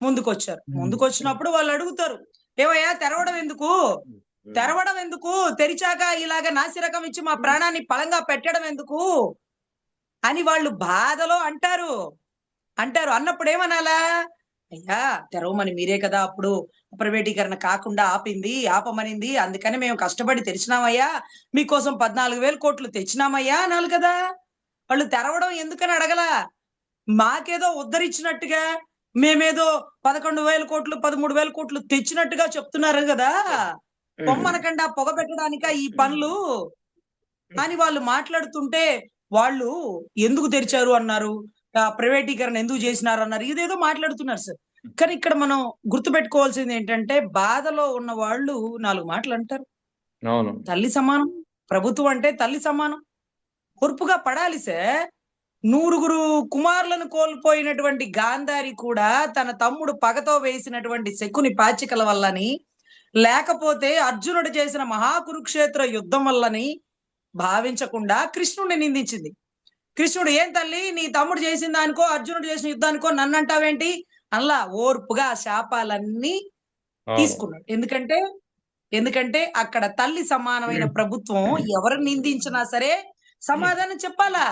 ముందుకొచ్చారు. ముందుకొచ్చినప్పుడు వాళ్ళు అడుగుతారు, ఏవయ్యా తెరవడం ఎందుకు? తెరవడం ఎందుకు? తెరిచాక ఇలాగ నాసిరకం ఇచ్చి మా ప్రాణాన్ని పళంగా పెట్టడం ఎందుకు? అని వాళ్ళు బాధలో అంటారు. అంటారు. అన్నప్పుడు ఏమనాలా? అయ్యా తెరవమని మీరే కదా అప్పుడు ప్రైవేటీకరణ కాకుండా ఆపమనింది. అందుకని మేము కష్టపడి తెరిచినామయ్యా. మీకోసం 14,000 కోట్లు తెచ్చినామయ్యా అనాలి కదా! వాళ్ళు తెరవడం ఎందుకని అడగలా. మాకేదో ఉద్ధరించినట్టుగా, మేమేదో 11,000 కోట్లు, 13,000 కోట్లు తెచ్చినట్టుగా చెప్తున్నారు గదా! పొమ్మనకండా పొగ పెట్టడానికా ఈ పనులు అని వాళ్ళు మాట్లాడుతుంటే, వాళ్ళు ఎందుకు తెరిచారు అన్నారు. ప్రైవేటీకరణ ఎందుకు చేసినారు అన్నారు. ఇదేదో మాట్లాడుతున్నారు సార్. కానీ ఇక్కడ మనం గుర్తుపెట్టుకోవాల్సిందేంటంటే, బాధలో ఉన్న వాళ్ళు 4 మాటలంటారు. అవును. తల్లి సమానం. ప్రభుత్వం అంటే తల్లి సమానం. పొరుపుగా పడాలి సార్. 100 కుమారులను కోల్పోయినటువంటి గాంధారి కూడా తన తమ్ముడు పగతో వేసినటువంటి శకుని పాచికల వల్లని, లేకపోతే అర్జునుడు చేసిన మహాకురుక్షేత్ర యుద్ధం వల్లని భావించకుండా కృష్ణుడిని నిందించింది. కృష్ణుడు "ఏం తల్లి నీ తమ్ముడు చేసిన దానికో, అర్జునుడు చేసిన యుద్ధానికో నన్నంటావేంటి?" అనలా. ఓర్పుగా ఆ శాపాలన్నీ అవును. తీసుకున్నాడు. ఎందుకంటే అక్కడ తల్లి సమానమైన ప్రభుత్వం ఎవరిని నిందించినా సరే సమాధానం చెప్పాలా.